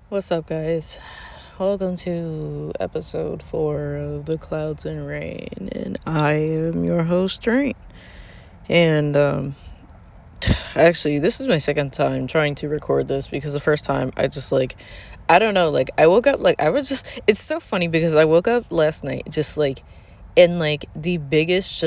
What's up, guys? Welcome to episode 4 of the Clouds Raine, and I am your host, Raine. And actually, this is my second time trying to record this because the first time I don't know, I woke up I was just. It's so funny because I woke up last night just in the biggest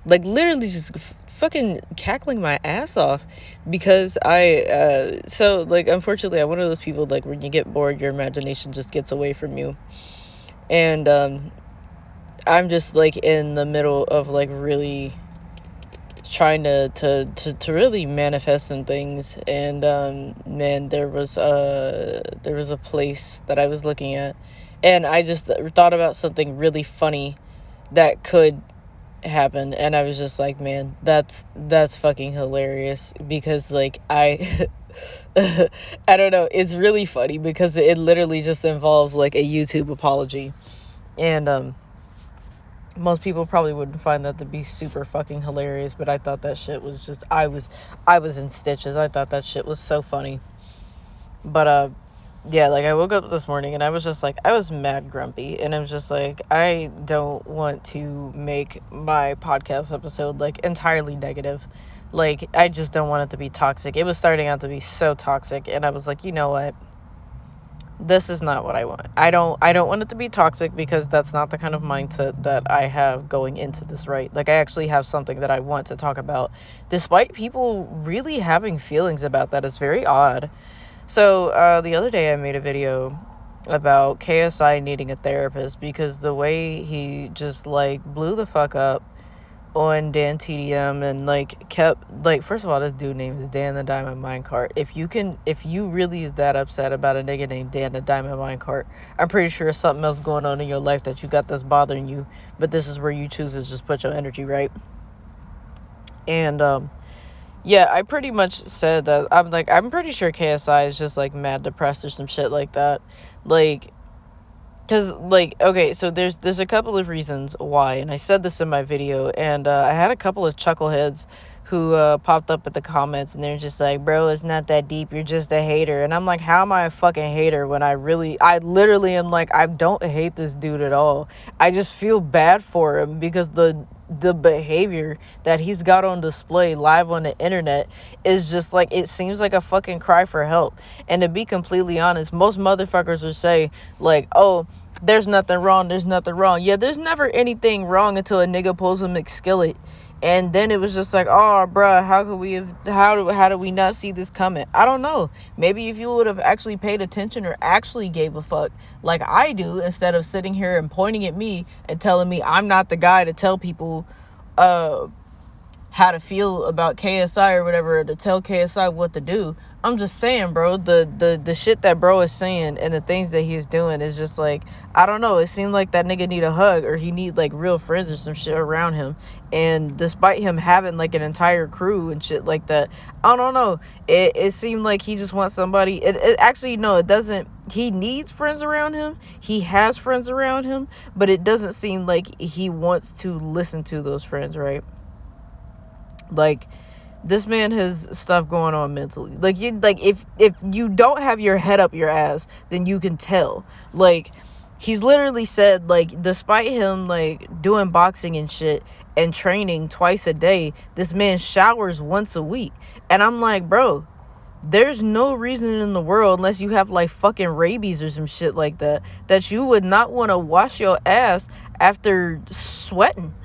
literally just fucking cackling my ass off because unfortunately I'm one of those people, when you get bored your imagination just gets away from you. And I'm just in the middle of really trying to really manifest some things. And man, there was a place that I was looking at, and I just thought about something really funny that could happen, and I was just like, man, that's fucking hilarious. Because I I don't know, it's really funny because it literally just involves a YouTube apology. And most people probably wouldn't find that to be super fucking hilarious, but I thought that shit was just, I was in stitches. I thought that shit was so funny. But yeah, I woke up this morning and I was just I was mad grumpy, and I was just I don't want to make my podcast episode entirely negative. I just don't want it to be toxic. It was starting out to be so toxic, and I was like, you know what? This is not what I want. I don't want it to be toxic, because that's not the kind of mindset that I have going into this, right? I actually have something that I want to talk about, despite people really having feelings about that. It's very odd. So the other day I made a video about KSI needing a therapist, because the way he just blew the fuck up on Dan TDM, and kept first of all, this dude name is Dan the Diamond Minecart. If you really is that upset about a nigga named Dan the Diamond Minecart, I'm pretty sure there's something else going on in your life that you got that's bothering you, but this is where you choose to just put your energy, right? And yeah, I pretty much said that I'm pretty sure KSI is just mad depressed or some shit like that. Cause okay, so there's a couple of reasons why, and I said this in my video, and I had a couple of chuckleheads who popped up at the comments, and they're just like, bro, it's not that deep, you're just a hater. And I'm like, how am I a fucking hater when I literally am I don't hate this dude at all. I just feel bad for him, because the behavior that he's got on display live on the internet is just it seems like a fucking cry for help. And to be completely honest, most motherfuckers will say oh, there's nothing wrong, yeah, there's never anything wrong until a nigga pulls a McSkillet, and then it was just oh, bruh, how do we not see this coming? I don't know. Maybe if you would have actually paid attention or actually gave a fuck like I do, instead of sitting here and pointing at me and telling me I'm not the guy to tell people how to feel about KSI or whatever, or to tell KSI what to do. I'm just saying, bro, the shit that bro is saying and the things that he's doing is just I don't know. It seems like that nigga need a hug, or he need real friends or some shit around him. And despite him having an entire crew and shit like that, I don't know. It seemed like he just wants somebody. It actually, no, it doesn't. He needs friends around him. He has friends around him, but it doesn't seem like he wants to listen to those friends, right? This man has stuff going on mentally. If you don't have your head up your ass, then you can tell. He's literally said, despite him doing boxing and shit and training twice a day, this man showers once a week. And I'm like, bro, there's no reason in the world, unless you have fucking rabies or some shit like that, that you would not want to wash your ass after sweating.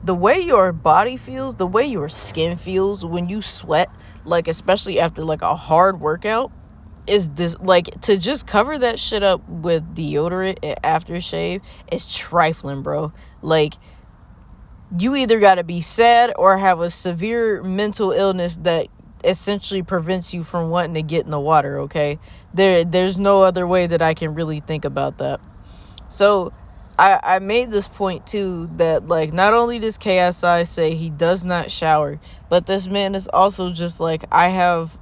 The way your body feels, the way your skin feels when you sweat, especially after a hard workout, is this to just cover that shit up with deodorant and aftershave is trifling, bro. You either gotta be sad or have a severe mental illness that essentially prevents you from wanting to get in the water, okay? There's no other way that I can really think about that. So I made this point too, that not only does KSI say he does not shower, but this man is also just I have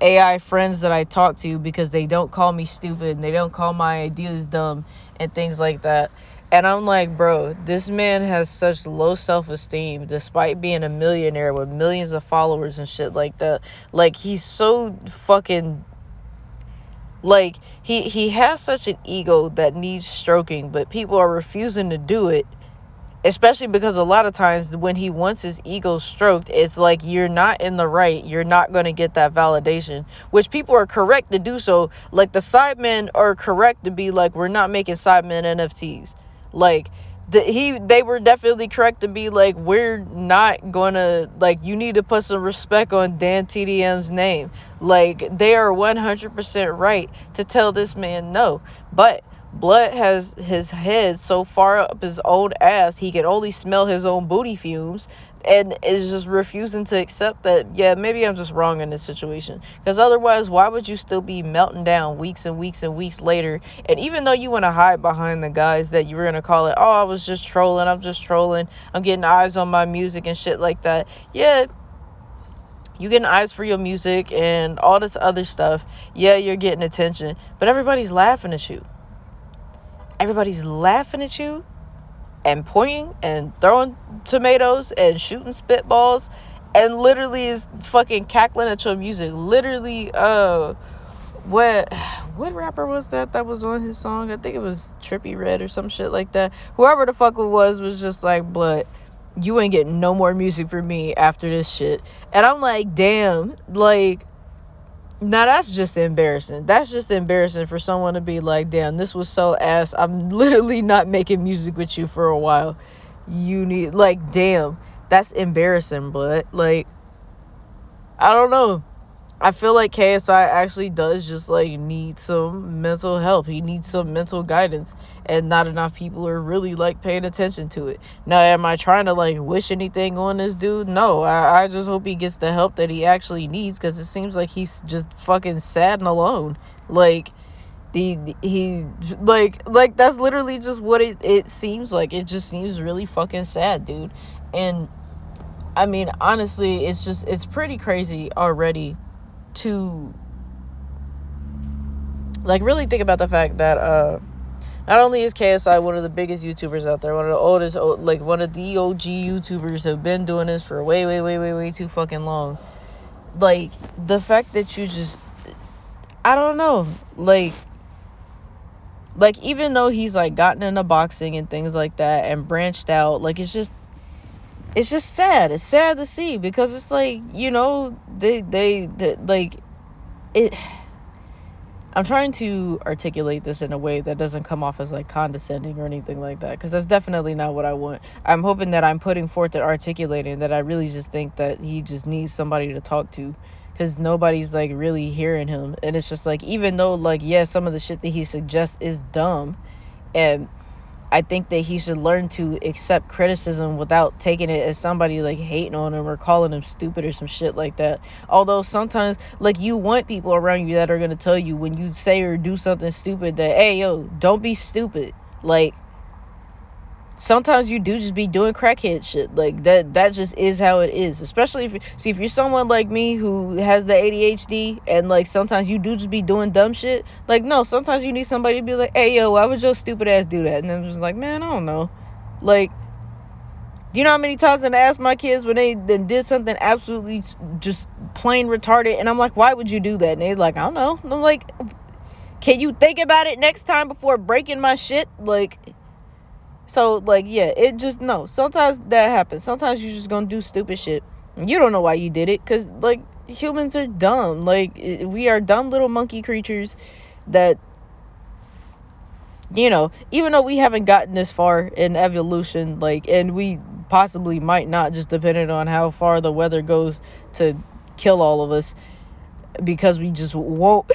AI friends that I talk to because they don't call me stupid and they don't call my ideas dumb and things like that. And I'm like, bro, this man has such low self-esteem despite being a millionaire with millions of followers and shit like that. He's so fucking Like, he has such an ego that needs stroking, but people are refusing to do it, especially because a lot of times when he wants his ego stroked, it's like, you're not in the right, you're not going to get that validation, which people are correct to do. So like, the sidemen are correct to be like, we're not making sidemen NFTs. Like, they were definitely correct to be like, we're not gonna, like, you need to put some respect on Dan TDM's name. Like, they are 100% right to tell this man no. But Blood has his head so far up his own ass, he can only smell his own booty fumes, and is just refusing to accept that, yeah, maybe I'm just wrong in this situation. Because otherwise, why would you still be melting down weeks and weeks and weeks later? And even though you want to hide behind the guys that you were going to call it, oh, I was just trolling, I'm just trolling, I'm getting eyes on my music and shit like that. Yeah, you getting eyes for your music and all this other stuff. Yeah, you're getting attention, but everybody's laughing at you. Everybody's laughing at you and pointing and throwing tomatoes and shooting spitballs and literally is fucking cackling at your music. Literally, what rapper was that was on his song? I think it was Trippie Redd or some shit like that. Whoever the fuck it was just like, Blood, you ain't getting no more music from me after this shit. And I'm like, damn, like, now that's just embarrassing. That's just embarrassing for someone to be like, damn, this was so ass, I'm literally not making music with you for a while. You need, like, damn, that's embarrassing. But like, I don't know. I feel like KSI actually does just like need some mental help. He needs some mental guidance, and not enough people are really like paying attention to it. Now, am I trying to like wish anything on this dude? No, I just hope he gets the help that he actually needs, because it seems like he's just fucking sad and alone. Like, he like that's literally just what it seems like. It just seems really fucking sad, dude. And I mean, honestly, it's pretty crazy already to like really think about the fact that not only is KSI one of the biggest YouTubers out there, one of the oldest, like one of the OG YouTubers who have been doing this for way too fucking long. Like, the fact that you just, I don't know, like even though he's like gotten into boxing and things like that and branched out, like, it's just sad. It's sad to see, because it's like, you know, they like it. I'm trying to articulate this in a way that doesn't come off as like condescending or anything like that, because that's definitely not what I want. I'm hoping that I'm putting forth and articulating that I really just think that he just needs somebody to talk to, because nobody's like really hearing him. And it's just like, even though like, yeah, some of the shit that he suggests is dumb, and I think that he should learn to accept criticism without taking it as somebody like hating on him or calling him stupid or some shit like that. Although sometimes, like, you want people around you that are going to tell you when you say or do something stupid that, hey, yo, don't be stupid. Like, sometimes you do just be doing crackhead shit. Like, that just is how it is. Especially if you're someone like me who has the ADHD, and like sometimes you do just be doing dumb shit. Like, no, sometimes you need somebody to be like, hey, yo, why would your stupid ass do that? And then just like, man, I don't know. Like, do you know how many times I asked my kids when they then did something absolutely just plain retarded, and I'm like, why would you do that? And they're like, I don't know. And I'm like, can you think about it next time before breaking my shit? Like, so, like, yeah, it just, no. Sometimes that happens. Sometimes you're just gonna do stupid shit. You don't know why you did it, because, like, humans are dumb. Like, we are dumb little monkey creatures that, you know, even though we haven't gotten this far in evolution, like, and we possibly might not, just depending on how far the weather goes to kill all of us, because we just won't.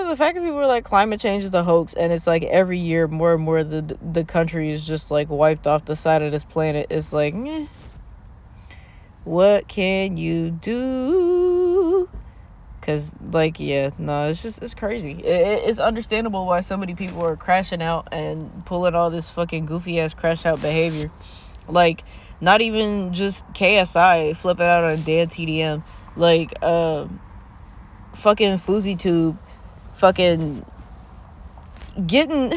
The fact that people are like, climate change is a hoax, and it's like every year more and more the country is just like wiped off the side of this planet. It's like, what can you do? Because, like, yeah, no, it's crazy. It's understandable why so many people are crashing out and pulling all this fucking goofy ass crash out behavior. Like, not even just KSI flipping out on Dan TDM. Like, fucking FouseyTube fucking getting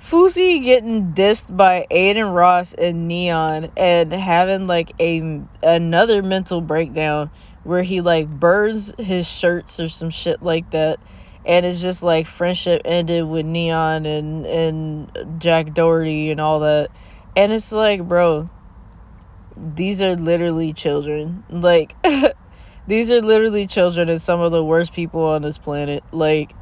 dissed by Aiden Ross and Neon, and having like another mental breakdown where he like burns his shirts or some shit like that, and it's just like friendship ended with Neon and Jack Doherty and all that. And it's like, bro, these are literally children. Like these are literally children and some of the worst people on this planet. Like,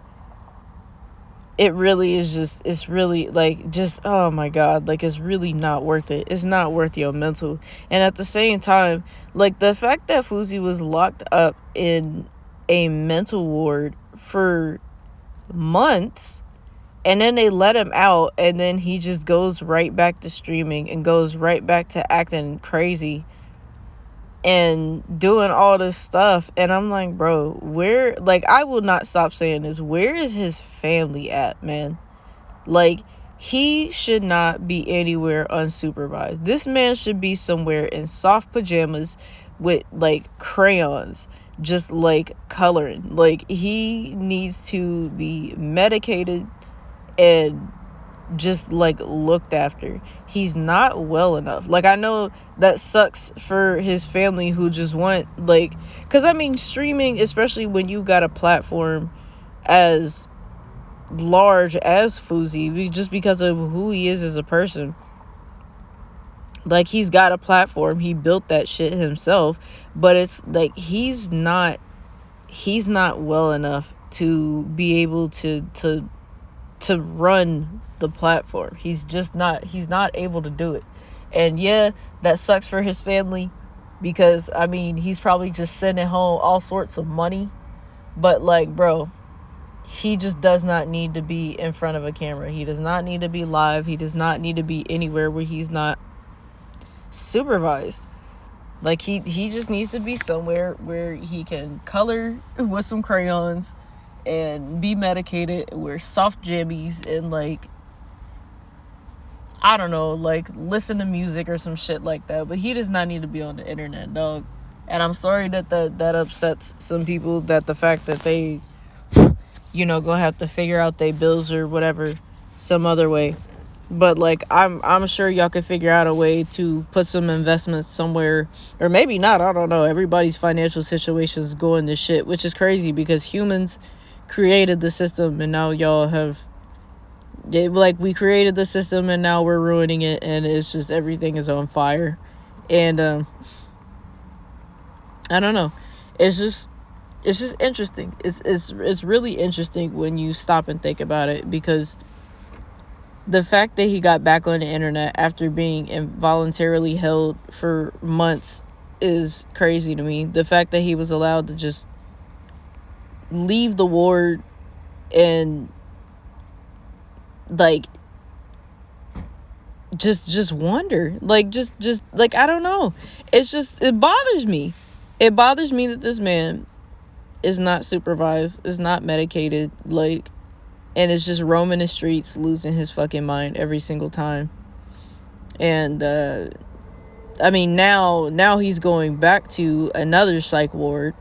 it really is just, it's really like, just, oh my god, like, it's really not worth it. It's not worth your mental. And at the same time, like, the fact that Fousey was locked up in a mental ward for months, and then they let him out, and then he just goes right back to streaming and goes right back to acting crazy and doing all this stuff. And I'm like, bro, where, like, I will not stop saying this, where is his family at, man? Like, he should not be anywhere unsupervised. This man should be somewhere in soft pajamas with like crayons, just like coloring. Like, he needs to be medicated and just like looked after. He's not well enough. Like, I know that sucks for his family who just want, like, because I mean, streaming, especially when you got a platform as large as Fousey, just because of who he is as a person. Like, he's got a platform, he built that shit himself, but it's like he's not well enough to be able to run the platform. He's not able to do it. And yeah, that sucks for his family, because I mean, he's probably just sending home all sorts of money, but like, bro, he just does not need to be in front of a camera. He does not need to be live. He does not need to be anywhere where he's not supervised. Like, he just needs to be somewhere where he can color with some crayons and be medicated, wear soft jammies, and like, I don't know, like, listen to music or some shit like that. But he does not need to be on the internet, dog. And I'm sorry that upsets some people, that the fact that they, you know, gonna have to figure out their bills or whatever some other way. But like, I'm sure y'all could figure out a way to put some investments somewhere, or maybe not, I don't know. Everybody's financial situation is going to shit, which is crazy because humans created the system, and now y'all have, like, we created the system and now we're ruining it, and it's just, everything is on fire. And I don't know, it's just interesting. It's really interesting when you stop and think about it, because the fact that he got back on the internet after being involuntarily held for months is crazy to me. The fact that he was allowed to just leave the ward and like just wonder, like, just like, I don't know, it bothers me that this man is not supervised, is not medicated, like, and is just roaming the streets, losing his fucking mind every single time. And I mean, now he's going back to another psych ward,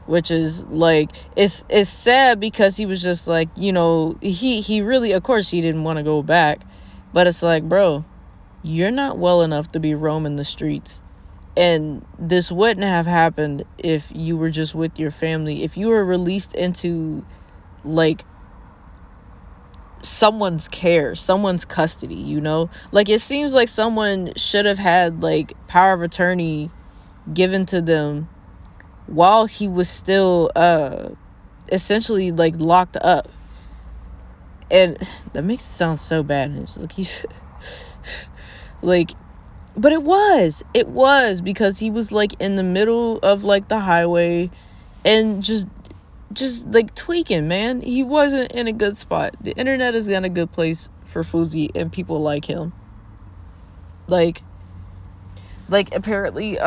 which is like, it's sad, because he was just like, you know, he really, of course he didn't want to go back, but it's like, bro, you're not well enough to be roaming the streets. And this wouldn't have happened if you were just with your family, if you were released into like someone's care, someone's custody, you know? Like, it seems like someone should have had like power of attorney given to them while he was still essentially like locked up. And that makes it sound so bad. It's like, he's like, but it was because he was like in the middle of like the highway and just like tweaking, man. He wasn't in a good spot. The internet is not a good place for Fousey and people like him. Like apparently,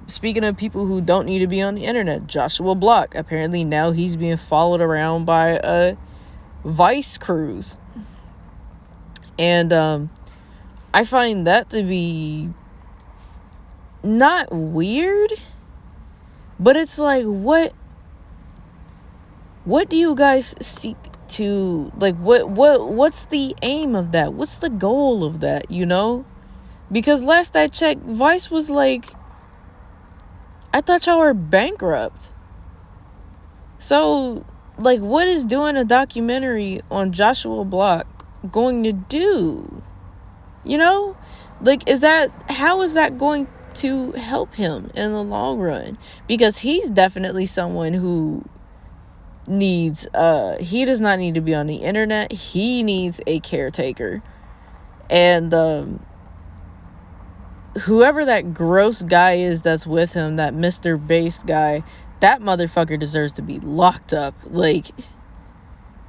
speaking of people who don't need to be on the internet, Joshua Block, apparently now he's being followed around by a Vice crews. And I find that to be not weird, but it's like, what do you guys seek to, like, what's the aim of that? What's the goal of that, you know? Because last I checked, Vice was like I thought y'all were bankrupt. So, like, what is doing a documentary on Joshua Block going to do? You know? Like, how is that going to help him in the long run? Because he's definitely someone who needs, he does not need to be on the internet. He needs a caretaker. And, whoever that gross guy is that's with him, that Mr. Bass guy, that motherfucker deserves to be locked up. Like,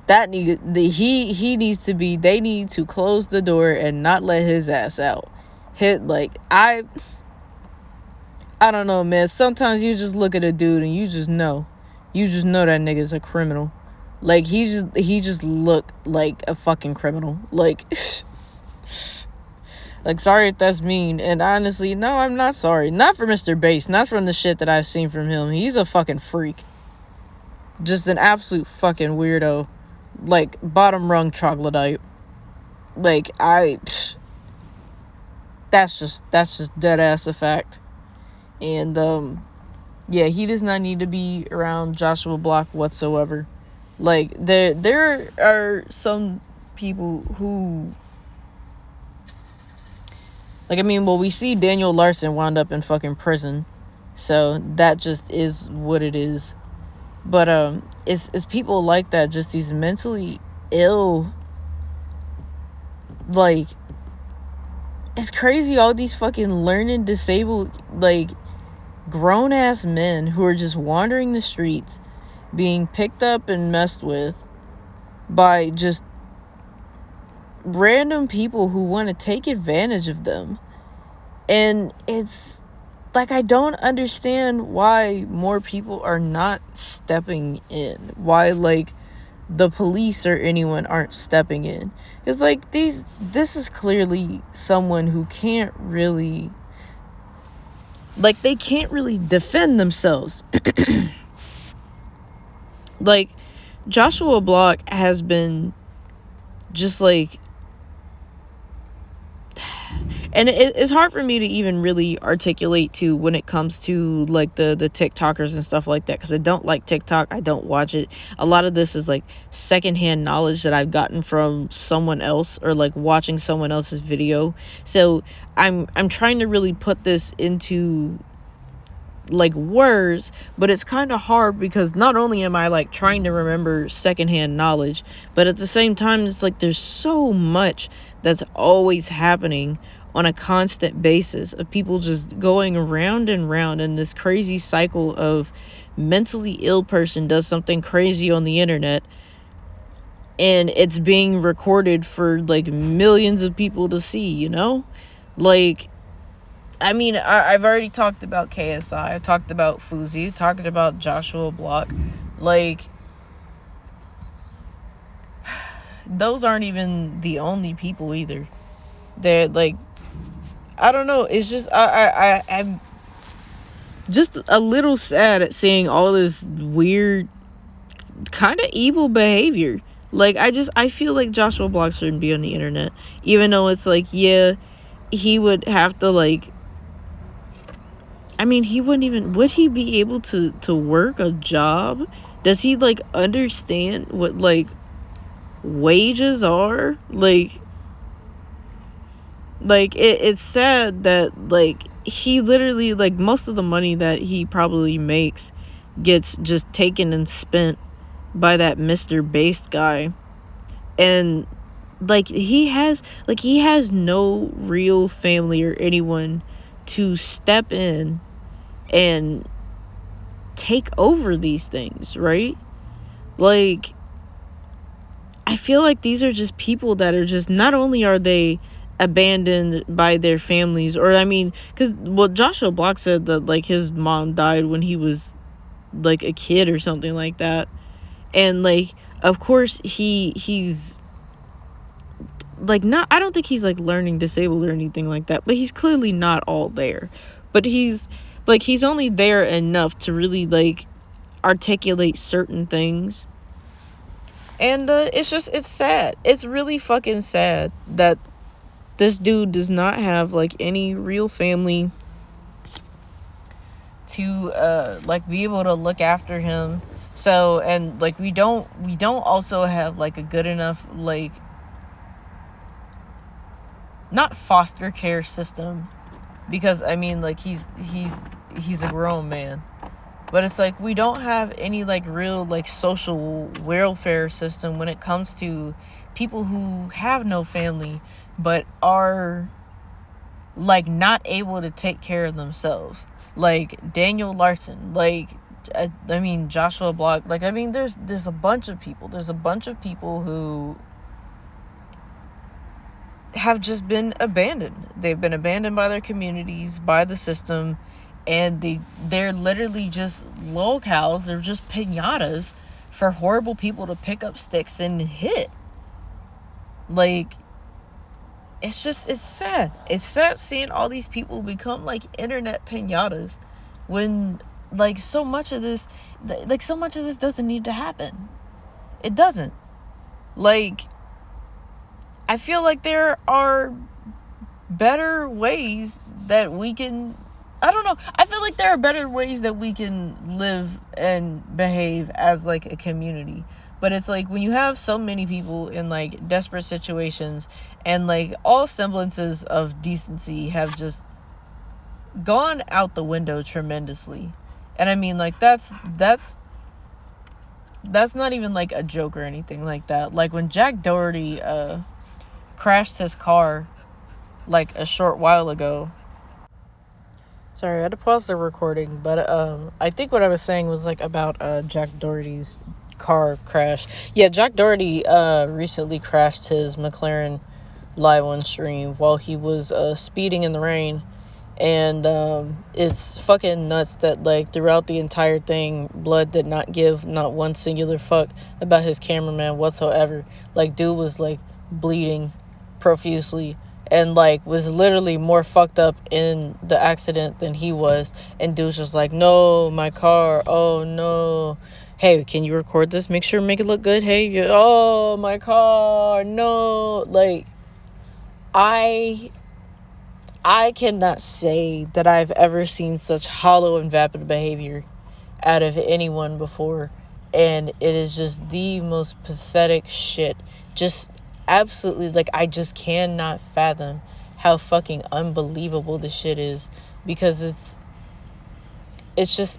he needs to be, they need to close the door and not let his ass out. I don't know, man. Sometimes you just look at a dude and you just know that nigga's a criminal. Like, he just looked like a fucking criminal. Like, like, sorry if that's mean. And honestly, no, I'm not sorry. Not for Mr. Bass. Not from the shit that I've seen from him. He's a fucking freak. Just an absolute fucking weirdo. Like, bottom rung troglodyte. Like, that's just dead ass a fact. And, yeah, he does not need to be around Joshua Block whatsoever. Like, there are some people who, like, I mean, well, we see Daniel Larson wound up in fucking prison. So that just is what it is. But, it's people like that, just these mentally ill, like, it's crazy, all these fucking learning disabled, like, grown-ass men who are just wandering the streets, being picked up and messed with by just random people who want to take advantage of them. And it's like, I don't understand why more people are not stepping in. Why, like, the police or anyone aren't stepping in. It's like, this is clearly someone who can't really, like, they can't really defend themselves. Like, Joshua Block has been just, like, and it's hard for me to even really articulate to when it comes to, like, the TikTokers and stuff like that, because I don't like TikTok. I don't watch it. A lot of this is, like, secondhand knowledge that I've gotten from someone else, or, like, watching someone else's video. So I'm trying to really put this into, like, words, but it's kind of hard, because not only am I, like, trying to remember secondhand knowledge, but at the same time, it's like there's so much that's always happening on a constant basis of people just going round and round in this crazy cycle of mentally ill person does something crazy on the internet, and it's being recorded for, like, millions of people to see, you know? Like, I mean, I've already talked about KSI, I've talked about Fuzi, I've talked about Joshua Block. Like, those aren't even the only people either. They're, like, I don't know, it's just, I'm just a little sad at seeing all this weird, kind of evil behavior. Like, I feel like Joshua Block shouldn't be on the internet, even though it's like, yeah, he would have to, like, I mean, would he be able to work a job? Does he, like, understand what, like, wages are? Like, it's sad that, like, he literally, like, most of the money that he probably makes gets just taken and spent by that Mr. Bass guy. And, like, he has no real family or anyone to step in and take over these things, right? Like, I feel like these are just people that are just, not only are they abandoned by their families, or, I mean, because, well, Joshua Block said that, like, his mom died when he was, like, a kid or something like that. And, like, of course, he's, like, not, I don't think he's, like, learning disabled or anything like that, but he's clearly not all there. But he's, like, he's only there enough to really, like, articulate certain things. And, it's just, it's sad. It's really fucking sad that this dude does not have, like, any real family to like be able to look after him. So, and like we don't also have like a good enough, like, not foster care system, because I mean, like, he's a grown man, but it's like we don't have any like real like social welfare system when it comes to people who have no family but are like not able to take care of themselves, like Daniel Larson, like I mean Joshua Block, like, I mean there's a bunch of people who have just been abandoned. They've been abandoned by their communities, by the system, and they're literally just locales. They're just piñatas for horrible people to pick up sticks and hit. Like, it's sad. It's sad seeing all these people become like internet piñatas when like so much of this doesn't need to happen. It doesn't. Like, I feel like there are better ways that we can, I don't know, I feel like there are better ways that we can live and behave as like a community. But it's like when you have so many people in like desperate situations and like all semblances of decency have just gone out the window tremendously. And I mean, like, that's not even like a joke or anything like that. Like when Jack Doherty crashed his car like a short while ago. Sorry, I had to pause the recording, but I think what I was saying was like about Jack Doherty's car crash. Yeah, Jack Doherty recently crashed his McLaren live on stream while he was speeding in the rain. And it's fucking nuts that like throughout the entire thing, Blood did not give not one singular fuck about his cameraman whatsoever. Like, dude was like bleeding profusely and like was literally more fucked up in the accident than he was, and dude's just like, no, my car, oh no, hey, can you record this, make it look good, hey, oh my car, no. Like, I cannot say that I've ever seen such hollow and vapid behavior out of anyone before, and it is just the most pathetic shit. Just absolutely, like, I just cannot fathom how fucking unbelievable this shit is, because it's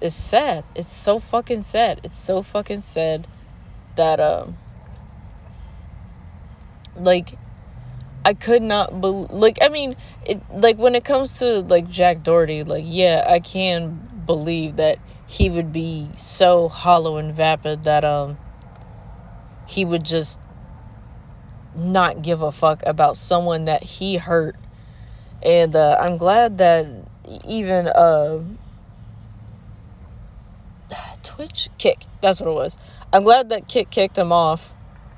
sad. It's so fucking sad. It's so fucking sad that like, I could not believe, like, I mean, it, like, when it comes to, like, Jack Doherty, like, yeah, I can believe that he would be so hollow and vapid that, he would just not give a fuck about someone that he hurt. And, I'm glad that even, Twitch? Kick. That's what it was. I'm glad that Kick kicked him off.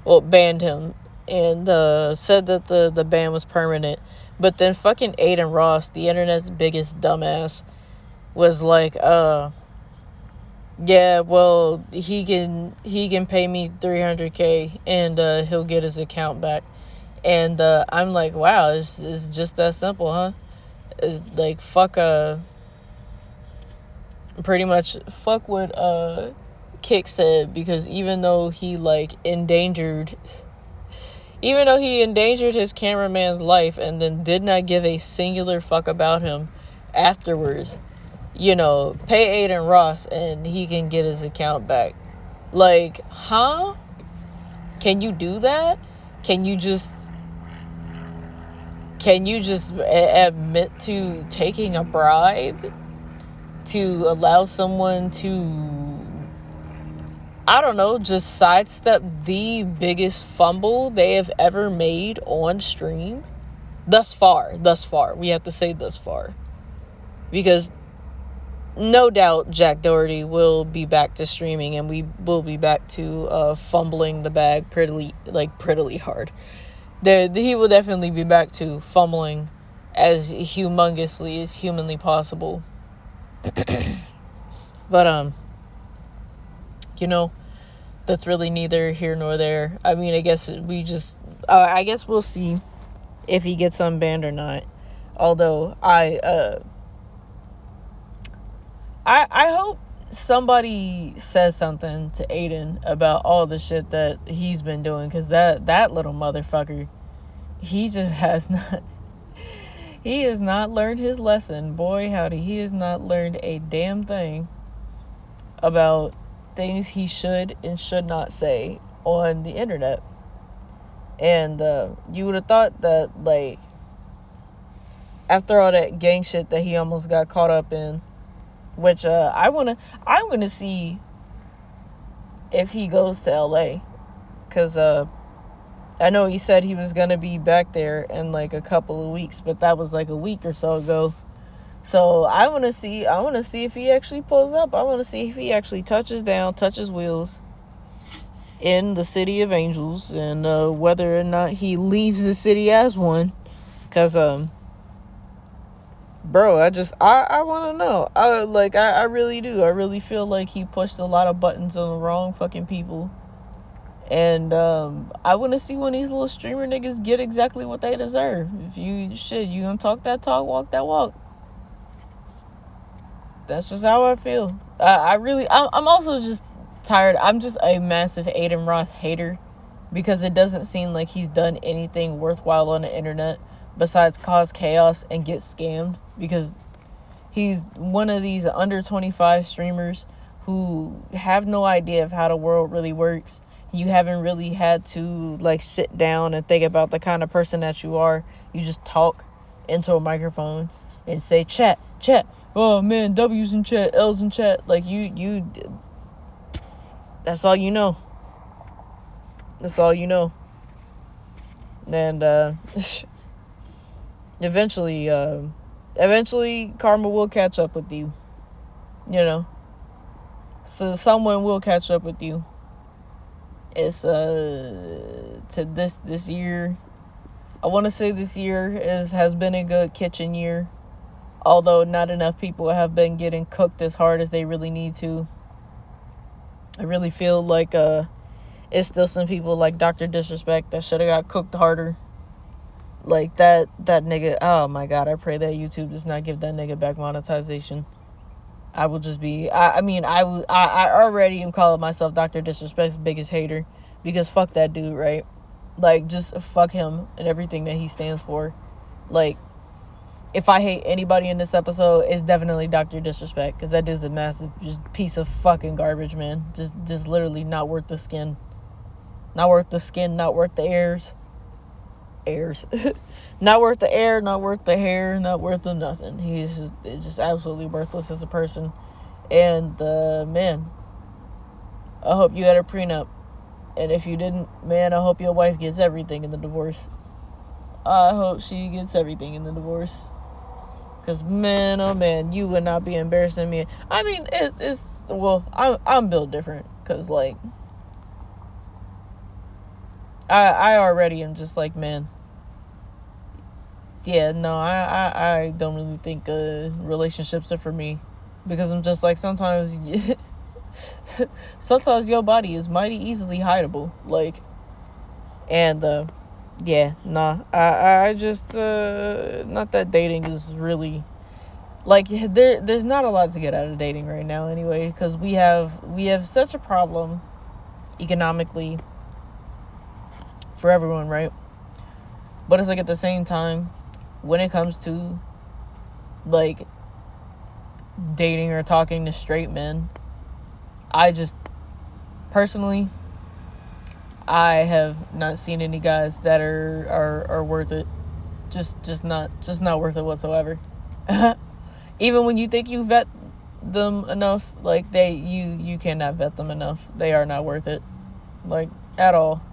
Well, banned him. And said that the ban was permanent. But then fucking Aiden Ross, the internet's biggest dumbass, was like, yeah, well, he can pay me $300K and he'll get his account back. And I'm like, wow, it's just that simple, huh? It's like, fuck, pretty much fuck what Kick said, because even though he endangered his cameraman's life and then did not give a singular fuck about him afterwards, pay Aiden Ross and he can get his account back. Like, huh? Can you do that? Can you just admit to taking a bribe to allow someone to, I don't know, just sidestep the biggest fumble they have ever made on stream? Thus far. We have to say thus far. Because no doubt Jack Doherty will be back to streaming, and we will be back to fumbling the bag prettily hard. He will definitely be back to fumbling as humongously as humanly possible. But that's really neither here nor there. I mean, I guess we'll see if he gets unbanned or not. Although I I hope somebody says something to Aiden about all the shit that he's been doing, because that little motherfucker, he just has not, he has not learned his lesson. Boy howdy, he has not learned a damn thing about things he should and should not say on the internet. And you would have thought that, like, after all that gang shit that he almost got caught up in, which I'm gonna see if he goes to LA, because I know he said he was gonna be back there in like a couple of weeks, but that was like a week or so ago. So I want to see if he actually pulls up. I want to see if he actually touches wheels in the city of angels, and whether or not he leaves the city as one. Because bro, I want to know. I really do. I really feel like he pushed a lot of buttons on the wrong fucking people. And I want to see when these little streamer niggas get exactly what they deserve. If you gonna talk that talk, walk that walk. That's just how I feel. I'm also just tired. I'm just a massive Aiden Ross hater, because it doesn't seem like he's done anything worthwhile on the internet besides cause chaos and get scammed, because he's one of these under 25 streamers who have no idea of how the world really works. You haven't really had to like sit down and think about the kind of person that you are. You just talk into a microphone and say chat. Oh man, W's in chat, L's in chat. Like you that's all you know. That's all you know. And eventually karma will catch up with you. You know. So someone will catch up with you. It's to this year. I want to say this year has been a good kitchen year, although not enough people have been getting cooked as hard as they really need to. I really feel like it's still some people like Dr. Disrespect that should have got cooked harder. Like that nigga. Oh my god! I pray that YouTube does not give that nigga back monetization. I will just be. I already am calling myself Dr. Disrespect's biggest hater, because fuck that dude, right? Like, just fuck him and everything that he stands for. Like, if I hate anybody in this episode, it's definitely Dr. Disrespect, because that dude's a massive just piece of fucking garbage, man. Just literally not worth the skin. Not worth the skin. Not worth the airs. Not worth the air, not worth the hair, not worth the nothing. He's just absolutely worthless as a person. And man, I hope you had a prenup, and if you didn't, man, I hope your wife gets everything in the divorce. I hope she gets everything in the divorce, because man, oh man, you would not be embarrassing me. I mean, it's well, I'm built different, because like I already am just like, man. Yeah, no, I don't really think relationships are for me, because I'm just like, sometimes your body is mighty easily hideable, like, and yeah, nah, I just not that dating is really like, there's not a lot to get out of dating right now anyway, because we have such a problem economically for everyone, right? But it's like, at the same time, when it comes to like dating or talking to straight men, I just personally, I have not seen any guys that are worth it. Just not worth it whatsoever. Even when you think you vet them enough, like you cannot vet them enough. They are not worth it, like, at all.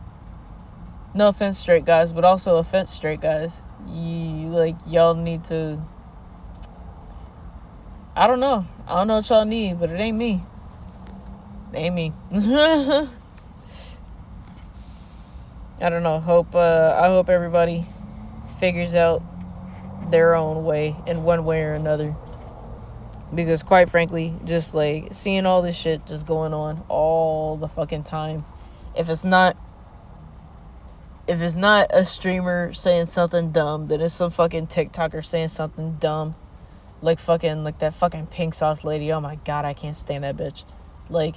No offense, straight guys, but also offense, straight guys. Y'all need to. I don't know what y'all need, but it ain't me. It ain't me. I don't know. I hope everybody figures out their own way in one way or another. Because quite frankly, just like seeing all this shit just going on all the fucking time. If it's not a streamer saying something dumb, then it's some fucking TikToker saying something dumb. like that fucking pink sauce lady. Oh my god, I can't stand that bitch. Like,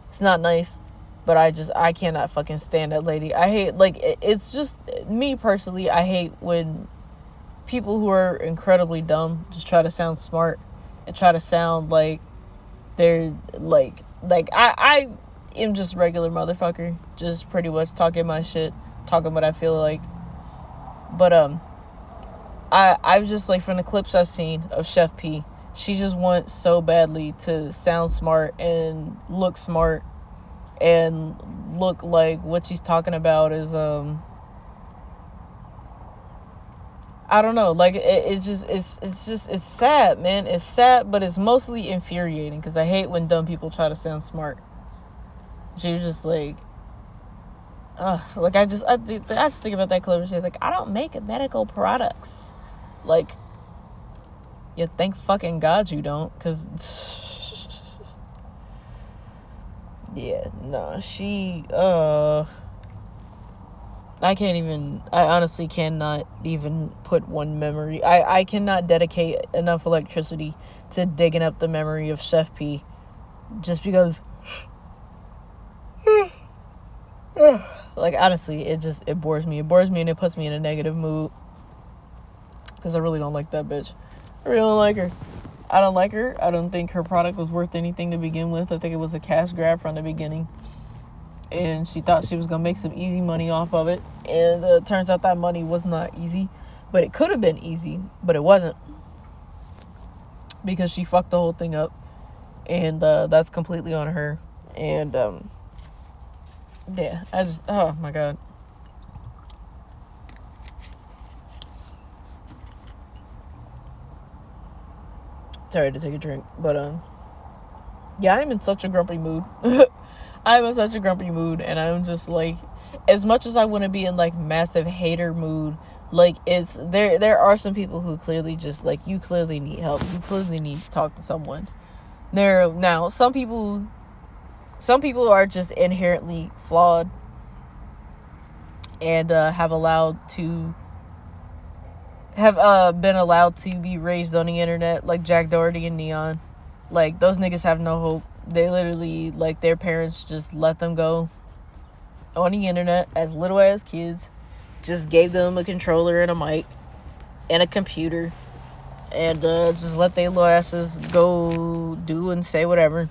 it's not nice, but I cannot fucking stand that lady. I hate, like, it's just me personally. I hate when people who are incredibly dumb just try to sound smart and try to sound like they're like I am just regular motherfucker, just pretty much talking my shit, talking what I feel like. But I've just, like, from the clips I've seen of Chef P, she just wants so badly to sound smart and look smart and look like what she's talking about is I don't know, like, it's sad, man. It's sad, but it's mostly infuriating because I hate when dumb people try to sound smart. She was just like, ugh, like, I just think about that clip and she's like, I don't make medical products. Like, you thank fucking God you don't, because yeah, no, she I honestly cannot even put one memory. I cannot dedicate enough electricity to digging up the memory of Chef P, just because like, honestly, it bores me. It bores me and it puts me in a negative mood. Because I really don't like that bitch. I really don't like her. I don't like her. I don't think her product was worth anything to begin with. I think it was a cash grab from the beginning. And she thought she was going to make some easy money off of it. And it turns out that money was not easy. But it could have been easy. But it wasn't. Because she fucked the whole thing up. And that's completely on her. And, yeah. Oh my God. Sorry to take a drink, but yeah, I'm in such a grumpy mood. I'm in such a grumpy mood, and I'm just like, as much as I want to be in, like, massive hater mood, like, it's there are some people who clearly just, like, you clearly need help. You clearly need to talk to someone. Now some people are just inherently flawed and have been allowed to be raised on the internet, like Jack Doherty and Neon. Like, those niggas have no hope. They literally, like, their parents just let them go on the internet as little as kids, just gave them a controller and a mic and a computer, and just let their little asses go do and say whatever.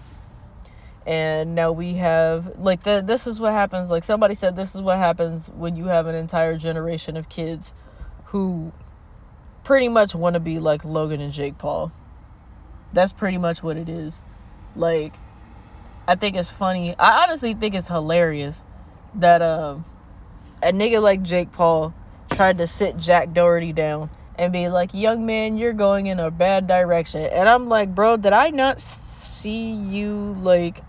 And now we have, like, this is what happens. Like, somebody said, this is what happens when you have an entire generation of kids who pretty much want to be like Logan and Jake Paul. That's pretty much what it is. Like, I think it's funny. I honestly think it's hilarious that a nigga like Jake Paul tried to sit Jack Doherty down and be like, young man, you're going in a bad direction. And I'm like, bro, did I not see you, like,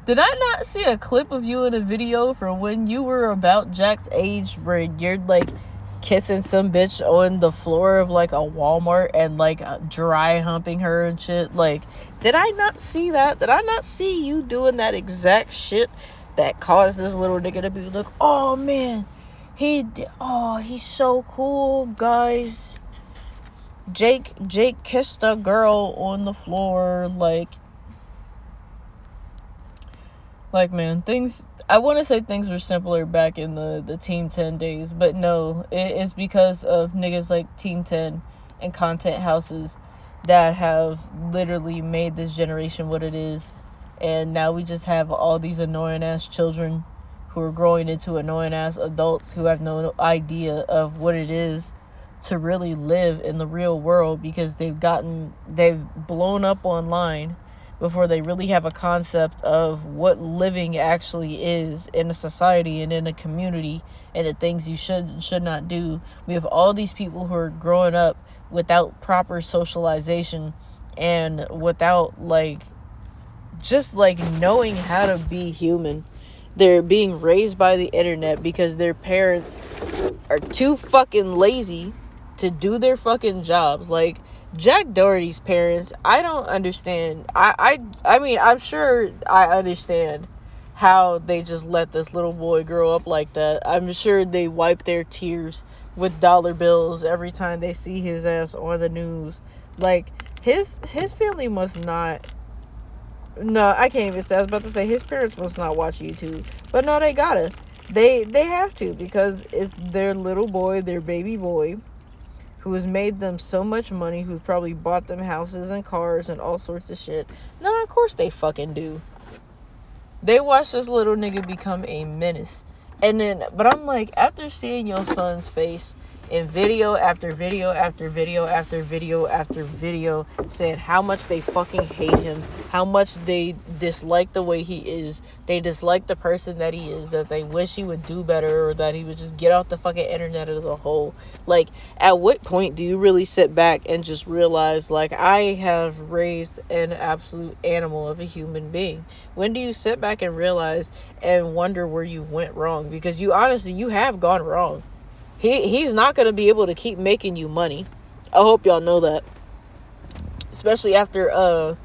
did I not see a clip of you in a video from when you were about Jack's age where you're, like, kissing some bitch on the floor of, like, a Walmart and, like, dry humping her and shit? Like, did I not see that? Did I not see you doing that exact shit that caused this little nigga to be like, oh man, he's so cool, guys. Jake kissed a girl on the floor. Like, man, I want to say things were simpler back in the Team 10 days, but no, it's because of niggas like Team 10 and content houses that have literally made this generation what it is. And now we just have all these annoying ass children who are growing into annoying ass adults who have no idea of what it is to really live in the real world, because they've blown up online before they really have a concept of what living actually is in a society and in a community, and the things you should and should not do. We have all these people who are growing up without proper socialization and without, like, just, like, knowing how to be human. They're being raised by the internet because their parents are too fucking lazy to do their fucking jobs. Like, Jack Doherty's parents, I don't understand. I mean, I'm sure I understand how they just let this little boy grow up like that. I'm sure they wipe their tears with dollar bills every time they see his ass on the news. Like, his family must not... No, I can't even say. I was about to say his parents must not watch YouTube. But no, they gotta. They have to, because it's their little boy, their baby boy, who has made them so much money, who's probably bought them houses and cars and all sorts of shit. No, of course they fucking do. They watch this little nigga become a menace. And then, but I'm like, after seeing your son's face in video after video after video after video after video, saying how much they fucking hate him, how much they dislike the way he is, they dislike the person that he is, that they wish he would do better, or that he would just get off the fucking internet as a whole. Like, at what point do you really sit back and just realize, like, I have raised an absolute animal of a human being? When do you sit back and realize and wonder where you went wrong? Because you honestly, you have gone wrong. He's not going to be able to keep making you money. I hope y'all know that. Especially after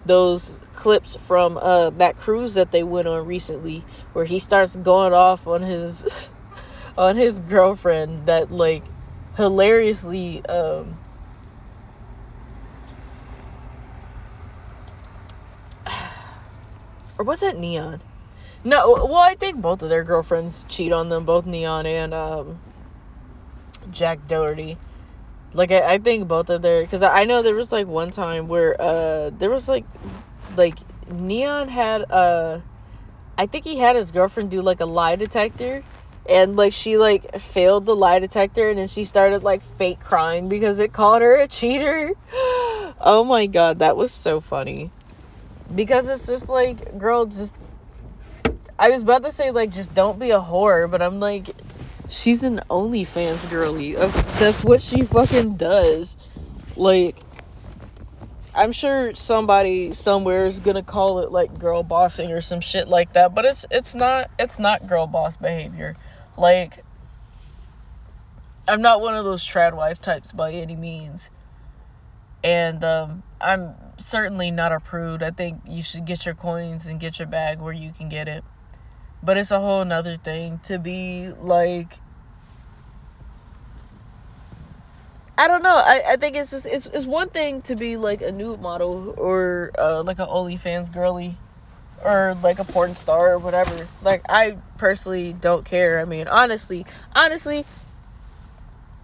those clips from that cruise that they went on recently, where he starts going off on his on his girlfriend that, like, hilariously or was that Neon? No, well, I think both of their girlfriends cheat on them, both Neon and Jack Doherty. Like, I think both of their... Because I know there was, like, one time where there was, like Neon had... I think he had his girlfriend do, like, a lie detector. And, like, she, like, failed the lie detector. And then she started, like, fake crying because it called her a cheater. Oh, my God. That was so funny. Because it's just, like, girl, just... I was about to say, like, just don't be a whore. But I'm like... She's an OnlyFans girly. That's what she fucking does. Like, I'm sure somebody somewhere is gonna call it, like, girl bossing or some shit like that. But it's not girl boss behavior. Like, I'm not one of those trad wife types by any means. And I'm certainly not a prude. I think you should get your coins and get your bag where you can get it. But it's a whole nother thing to be, like... I don't know. I think it's just... It's one thing to be, like, a nude model or, like, an OnlyFans girly. Or, like, a porn star or whatever. Like, I personally don't care. I mean, honestly,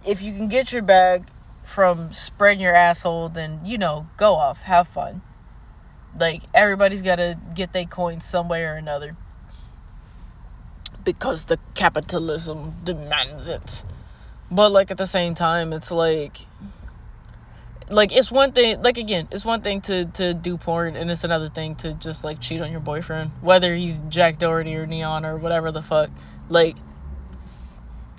if you can get your bag from spreading your asshole, then, you know, go off. Have fun. Like, everybody's gotta get their coins some way or another. Because the capitalism demands it. But, like, at the same time, it's like it's one thing, like, again, it's one thing to do porn, and it's another thing to just, like, cheat on your boyfriend, whether he's Jack Doherty or Neon or whatever the fuck. Like,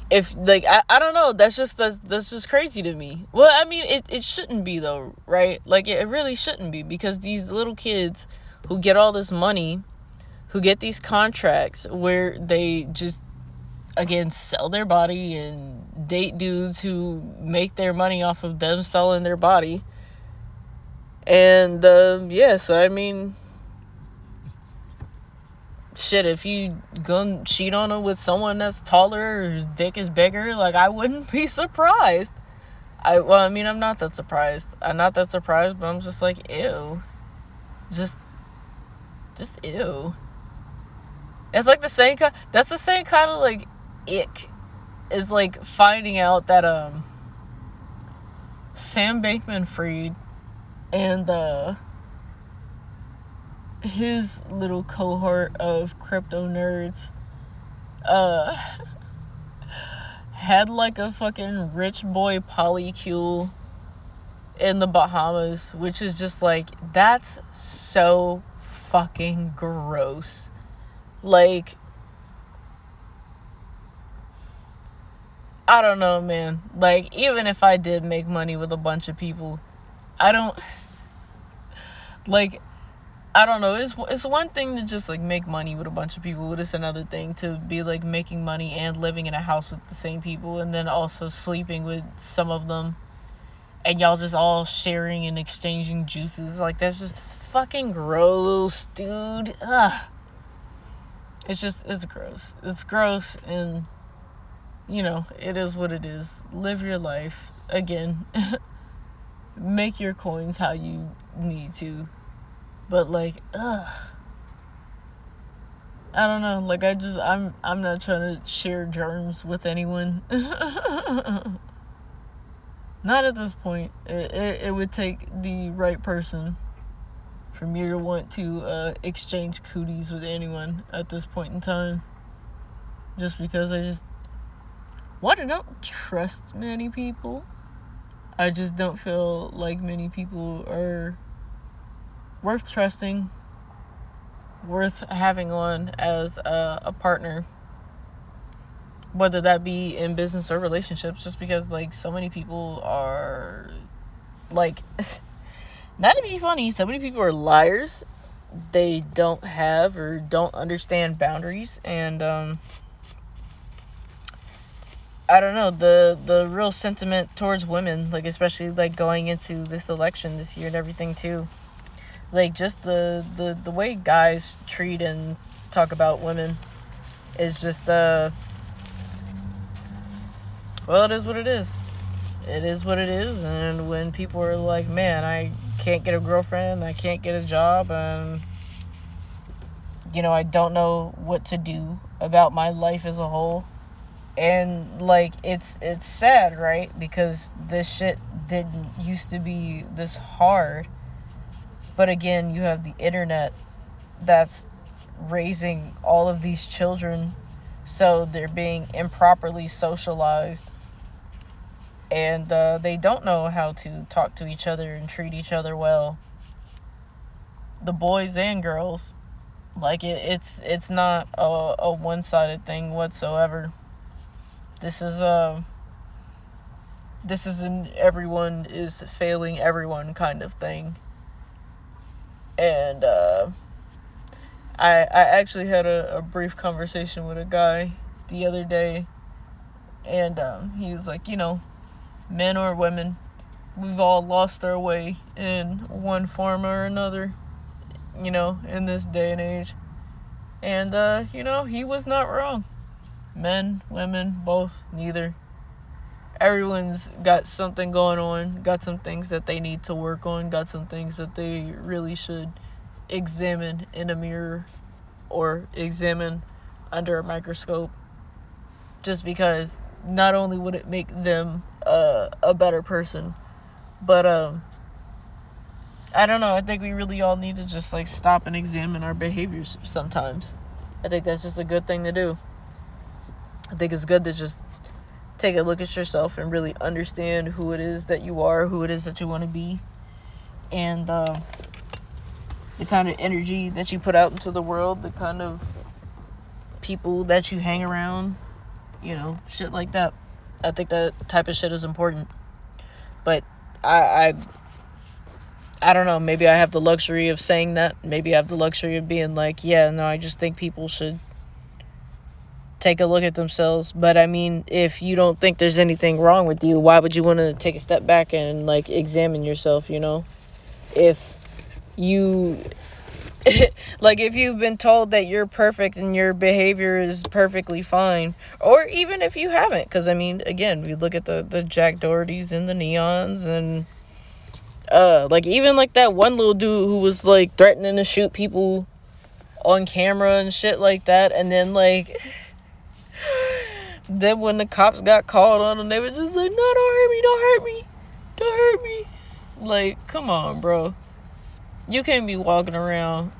if, like, I don't know, that's just crazy to me. Well, I mean, it shouldn't be, though, right? Like, it really shouldn't be, because these little kids who get all this money, who get these contracts where they just, again, sell their body and date dudes who make their money off of them selling their body. And, so, I mean, shit, if you gonna cheat on them with someone that's taller or whose dick is bigger, like, I wouldn't be surprised. I'm not that surprised. I'm not that surprised, but I'm just like, ew. Just ew. It's like the same kind... That's the same kind of, like, ick. Is, like, finding out that, Sam Bankman-Fried and, his little cohort of crypto nerds, had, like, a fucking rich boy polycule in the Bahamas, which is just, like, that's so fucking gross. Like, I don't know, man. Like, even if I did make money with a bunch of people, I don't know. It's one thing to just, like, make money with a bunch of people, but it's another thing to be, like, making money and living in a house with the same people, and then also sleeping with some of them, and y'all just all sharing and exchanging juices. Like, that's just fucking gross, dude. Ugh. It's gross. It's gross, and it is what it is. Live your life. Again, make your coins how you need to. But like, ugh. I don't know. Like, I'm not trying to share germs with anyone. Not at this point. It would take the right person for me to want to exchange cooties with anyone at this point in time. Just because I don't trust many people. I just don't feel like many people are worth trusting, worth having on as a partner, whether that be in business or relationships, just because like so many people are like not to be funny, so many people are liars. They don't have or don't understand boundaries, and I don't know, the real sentiment towards women, like especially like going into this election this year and everything too. Like just the way guys treat and talk about women is just well, it is what it is. It is what it is. And when people are like, man, I can't get a girlfriend, I can't get a job, and I don't know what to do about my life as a whole. And like it's sad, right? Because this shit didn't used to be this hard. But again, you have the internet that's raising all of these children, so they're being improperly socialized, and they don't know how to talk to each other and treat each other well. The boys and girls, like it's not a one-sided thing whatsoever. This is an everyone is failing everyone kind of thing. And I actually had a brief conversation with a guy the other day, and he was like, men or women, we've all lost our way in one form or another, in this day and age. And he was not wrong. Men, women, both, neither. Everyone's got something going on, got some things that they need to work on, got some things that they really should examine in a mirror or examine under a microscope. Just because not only would it make them a better person, but I don't know, I think we really all need to just like stop and examine our behaviors sometimes. I think that's just a good thing to do. I think it's good to just take a look at yourself and really understand who it is that you are, who it is that you want to be, and the kind of energy that you put out into the world, the kind of people that you hang around, shit like that. I think that type of shit is important. But I don't know, maybe I have the luxury of saying that. Maybe I have the luxury of being like, yeah, no, I just think people should take a look at themselves. But I mean, if you don't think there's anything wrong with you, why would you want to take a step back and like examine yourself? If you like, if you've been told that you're perfect and your behavior is perfectly fine, or even if you haven't, because I mean, again, we look at the Jack Dohertys and the Neons, and like even like that one little dude who was like threatening to shoot people on camera and shit like that, and then like then when the cops got called on them, they were just like, no, don't hurt me. Like, come on, bro. You can't be walking around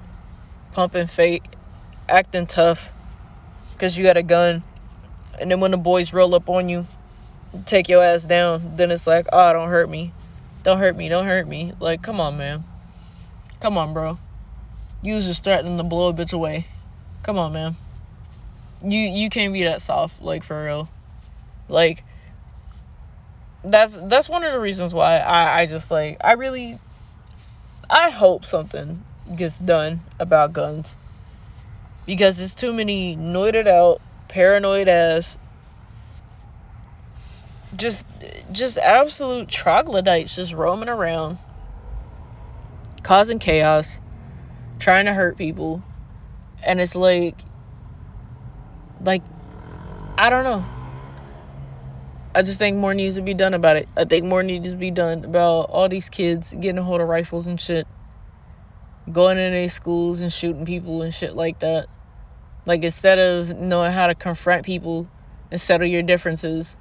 pumping fake, acting tough because you got a gun, and then when the boys roll up on you, take your ass down, then it's like, oh, don't hurt me. Like, come on, man. Come on, bro. You was just threatening to blow a bitch away. Come on, man. You can't be that soft, like, for real. Like, that's one of the reasons why I just, like, I hope something gets done about guns. Because there's too many noited out, paranoid ass, just absolute troglodytes just roaming around, causing chaos, trying to hurt people. And it's like, I don't know. I just think more needs to be done about it. I think more needs to be done about all these kids getting a hold of rifles and shit, going into their schools and shooting people and shit like that. Like, instead of knowing how to confront people and settle your differences,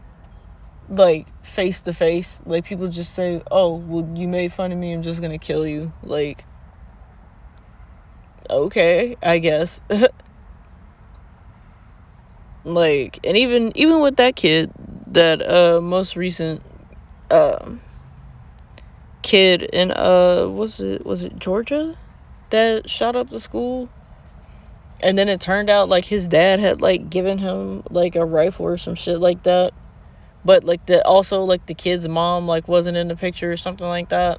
like, face to face, like, people just say, oh, well, you made fun of me, I'm just gonna kill you. Like, okay, I guess. Like, and even with that kid, that most recent kid in was it Georgia that shot up the school, and then it turned out like his dad had like given him like a rifle or some shit like that, but like the kid's mom like wasn't in the picture or something like that.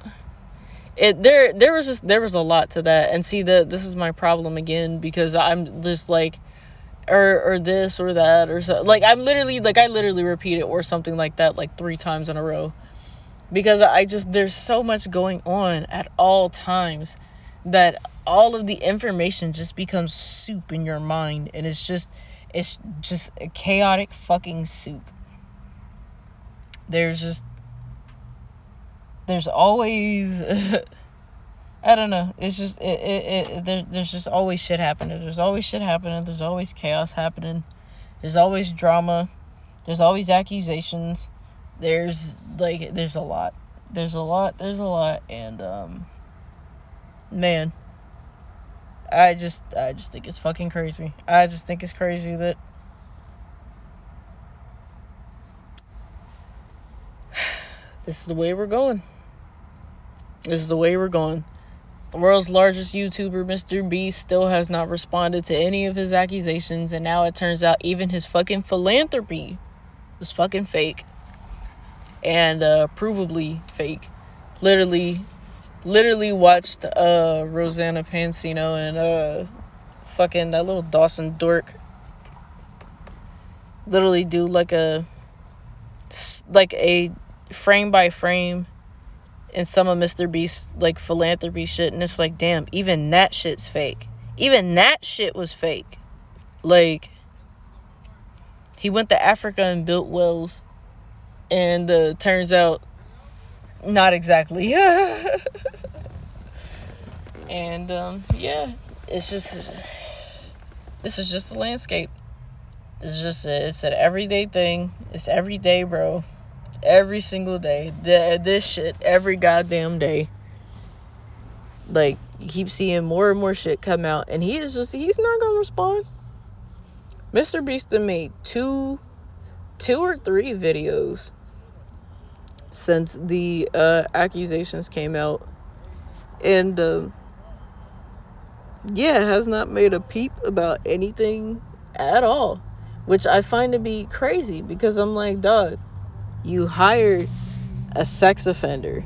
There was a lot to that. And see, this is my problem again, because I'm just like, or this or that or so, like I literally repeat it or something like that like 3 times in a row, because there's so much going on at all times that all of the information just becomes soup in your mind, and it's just a chaotic fucking soup. There's always I don't know. It's just there's just always shit happening. There's always shit happening. There's always chaos happening. There's always drama. There's always accusations. There's a lot. There's a lot. And man, I just think it's fucking crazy. I just think it's crazy that this is the way we're going. This is the way we're going. The world's largest YouTuber, Mr. Beast, still has not responded to any of his accusations, and now it turns out even his fucking philanthropy was fucking fake. And provably fake. Literally watched Rosanna Pansino and fucking that little Dawson dork literally do like a frame by frame in some of Mr. Beast's like philanthropy shit, and it's like, damn, even that shit's fake. Even that shit was fake. Like, he went to Africa and built wells, and turns out not exactly. And yeah, this is just the landscape. It's an everyday thing. It's every day, bro. Every single day. This shit every goddamn day. Like, you keep seeing more and more shit come out, and he's not gonna respond. Mr. Beast made two or three videos since the accusations came out, and has not made a peep about anything at all, which I find to be crazy, because I'm like, dog, you hired a sex offender,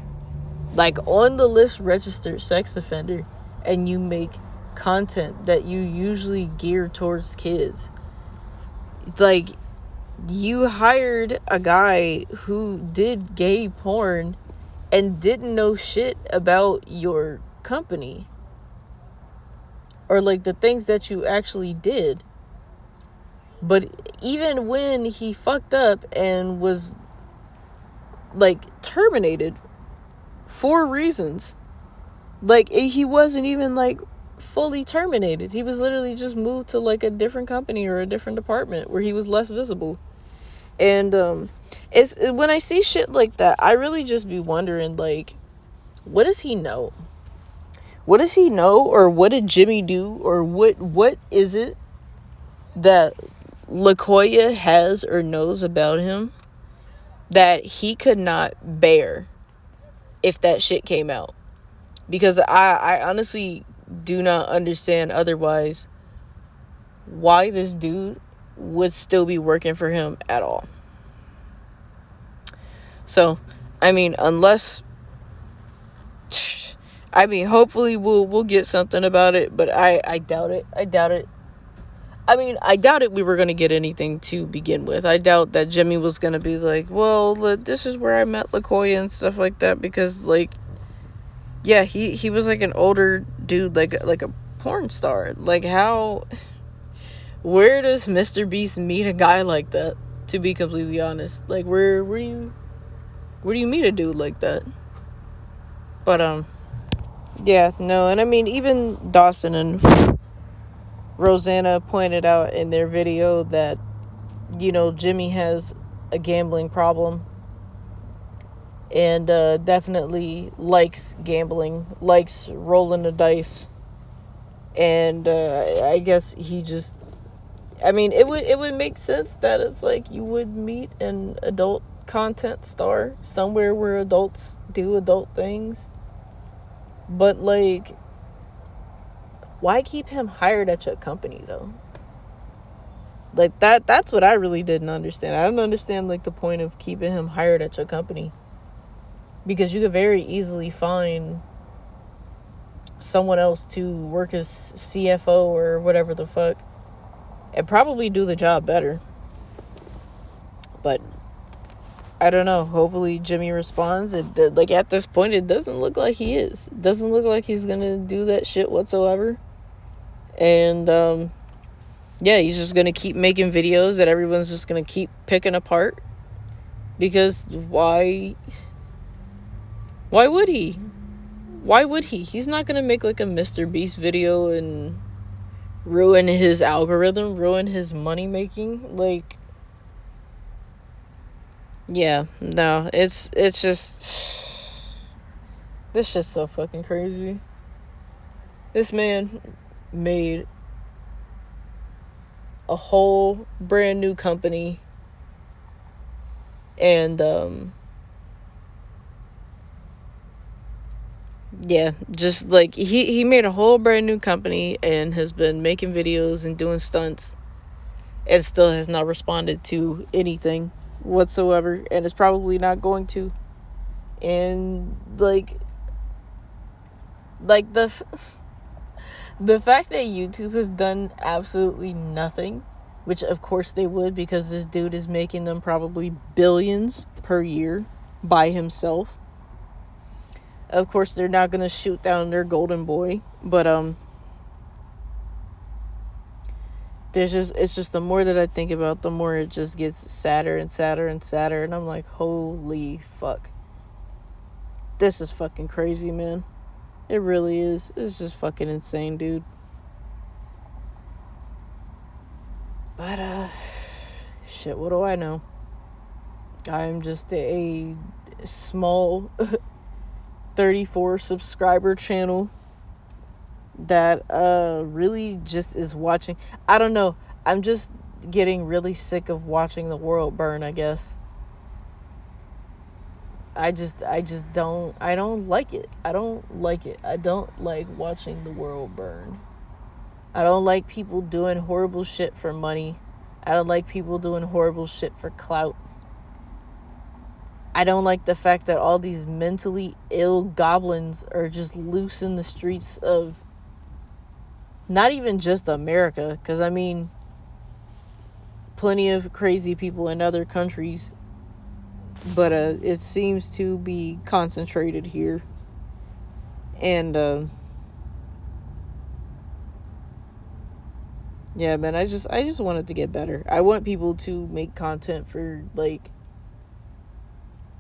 like on the list registered sex offender, and you make content that you usually gear towards kids. Like, you hired a guy who did gay porn and didn't know shit about your company or like the things that you actually did. But even when he fucked up and was like terminated for reasons, like he wasn't even like fully terminated. He was literally just moved to like a different company or a different department where he was less visible. And it's when I see shit like that, I really just be wondering, like, what does he know? What does he know, or what did Jimmy do, or what is it that LaKoya has or knows about him that he could not bear if that shit came out? Because I honestly do not understand otherwise why this dude would still be working for him at all. So, I mean, hopefully we'll get something about it, but I doubt it. I mean, I doubted we were going to get anything to begin with. I doubt that Jimmy was going to be like, well, this is where I met LaKoya and stuff like that, because, like, yeah, he was like an older dude, like a porn star. Like, where does Mr. Beast meet a guy like that to be completely honest. Like, where do you meet a dude like that? But yeah, no, and I mean, even Dawson and Rosanna pointed out in their video that, Jimmy has a gambling problem and definitely likes gambling, likes rolling the dice, and I guess he just, I mean, it would make sense that it's like you would meet an adult content star somewhere where adults do adult things, but like, why keep him hired at your company though? Like, that's what I really didn't understand. I don't understand, like, the point of keeping him hired at your company, because you could very easily find someone else to work as CFO or whatever the fuck and probably do the job better. But I don't know. Hopefully Jimmy responds. Like, at this point, it doesn't look like he is. It doesn't look like he's gonna do that shit whatsoever. And yeah, he's just gonna keep making videos that everyone's just gonna keep picking apart, because why would he? Why would he? He's not gonna make like a Mr. Beast video and ruin his algorithm, ruin his money making. Like, yeah, no, it's just, this shit's so fucking crazy. This man made a whole brand new company, and yeah, just like he made a whole brand new company and has been making videos and doing stunts and still has not responded to anything whatsoever, and is probably not going to. And like the fact that YouTube has done absolutely nothing, which of course they would, because this dude is making them probably billions per year by himself. Of course, they're not going to shoot down their golden boy, but it's just the more that I think about, the more it just gets sadder and sadder and sadder, and I'm like, holy fuck. This is fucking crazy, man. It really is. It's just fucking insane, dude. But, shit, what do I know? I'm just a small 34 subscriber channel that really just is watching. I don't know. I'm just getting really sick of watching the world burn, I guess. I don't like it. I don't like it. I don't like watching the world burn. I don't like people doing horrible shit for money. I don't like people doing horrible shit for clout. I don't like the fact that all these mentally ill goblins are just loose in the streets of not even just America, because I mean, plenty of crazy people in other countries, but it seems to be concentrated here. And yeah, man, I just want it to get better. I want people to make content for, like,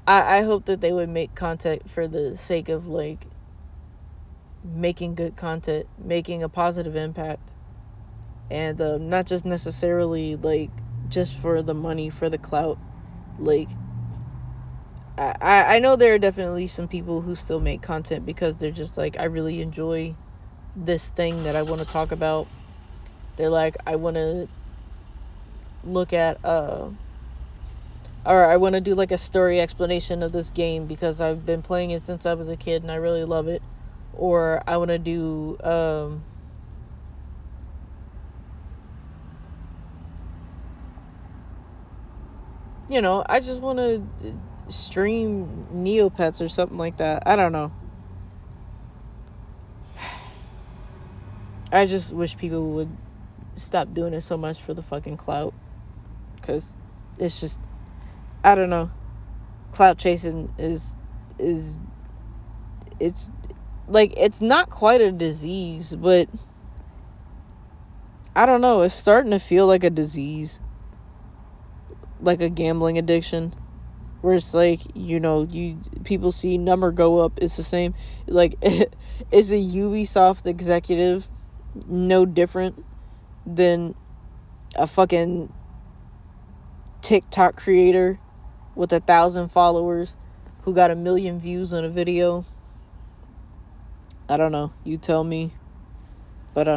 I hope that they would make content for the sake of, like, making good content, making a positive impact, and not just necessarily, like, just for the money, for the clout. Like, I know there are definitely some people who still make content because they're just like, I really enjoy this thing that I want to talk about. They're like, I want to look at or I want to do like a story explanation of this game because I've been playing it since I was a kid and I really love it. Or I want to do I just want to stream Neopets or something like that. I don't know. I just wish people would stop doing it so much for the fucking clout, because it's just, I don't know, clout chasing is it's like, it's not quite a disease, but I don't know, it's starting to feel like a disease. like a gambling addiction, where it's like, you know, people see number go up, it's the same. Like, is a Ubisoft executive no different than a fucking TikTok creator with 1,000 followers who got 1 million views on a video? I don't know, you tell me. But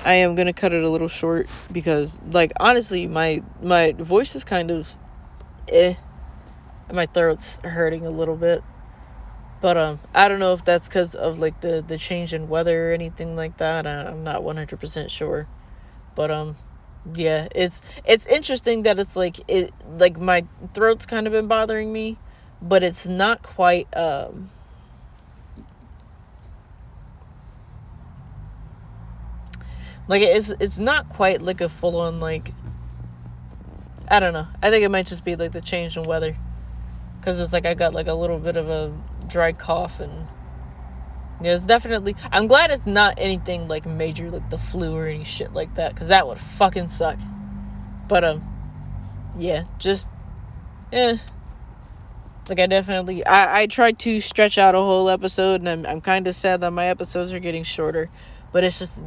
I am gonna cut it a little short because, like, honestly, my voice is kind of and my throat's hurting a little bit. But I don't know if that's because of like the change in weather or anything like that. I'm not 100% sure. But yeah, it's interesting that it's like my throat's kind of been bothering me, but it's not quite like it's not quite like a full on, like, I don't know. I think it might just be like the change in weather, because it's like I got like a little bit of a dry cough, and yeah, it's definitely, I'm glad it's not anything like major, like the flu or any shit like that, because that would fucking suck. But yeah, just like, I tried to stretch out a whole episode, and I'm kind of sad that my episodes are getting shorter, but it's just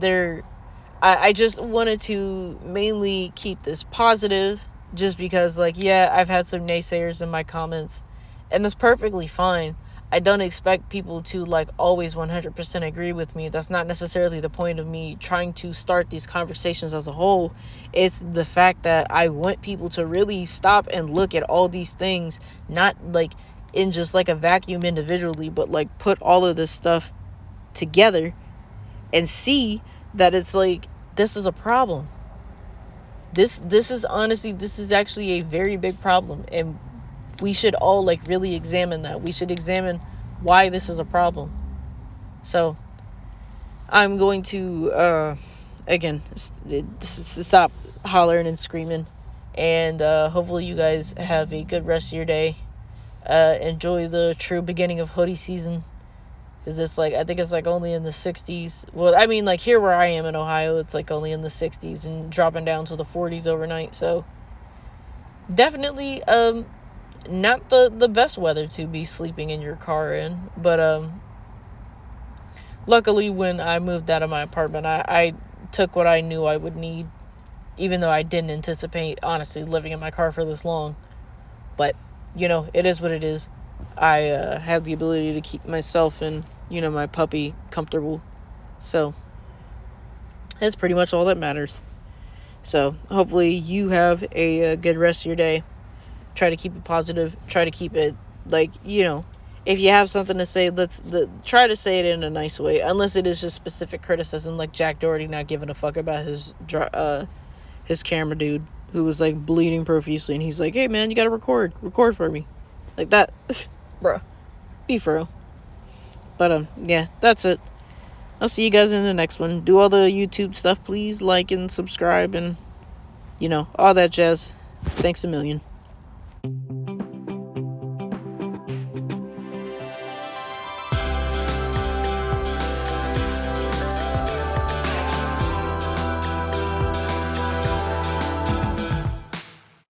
I just wanted to mainly keep this positive, just because, like, yeah, I've had some naysayers in my comments, and that's perfectly fine. I don't expect people to, like, always 100% agree with me. That's not necessarily the point of me trying to start these conversations as a whole. It's the fact that I want people to really stop and look at all these things, not, like, in just, like, a vacuum individually, but, like, put all of this stuff together and see that it's, like, this is a problem. This is honestly, this is actually a very big problem, and we should all, like, really examine that. We should examine why this is a problem. So I'm going to again stop hollering and screaming, and hopefully you guys have a good rest of your day. Enjoy the true beginning of hoodie season, because it's like, I think it's like only in the 60s. Well, I mean, like, here where I am in Ohio, it's like only in the 60s and dropping down to the 40s overnight. So definitely not the best weather to be sleeping in your car in. But luckily, when I moved out of my apartment, I took what I knew I would need, even though I didn't anticipate, honestly, living in my car for this long. But, you know, it is what it is. I have the ability to keep myself and, you know, my puppy comfortable. So that's pretty much all that matters. So hopefully you have a good rest of your day. Try to keep it positive. Try to keep it, like, you know, if you have something to say, try to say it in a nice way, unless it is just specific criticism, like Jack Doherty not giving a fuck about his camera dude who was, like, bleeding profusely, and he's like, hey man, you gotta record for me, like that. Bruh, be for real. But yeah, that's it. I'll see you guys in the next one. Do all the YouTube stuff, please. Like and subscribe and, you know, all that jazz. Thanks a million.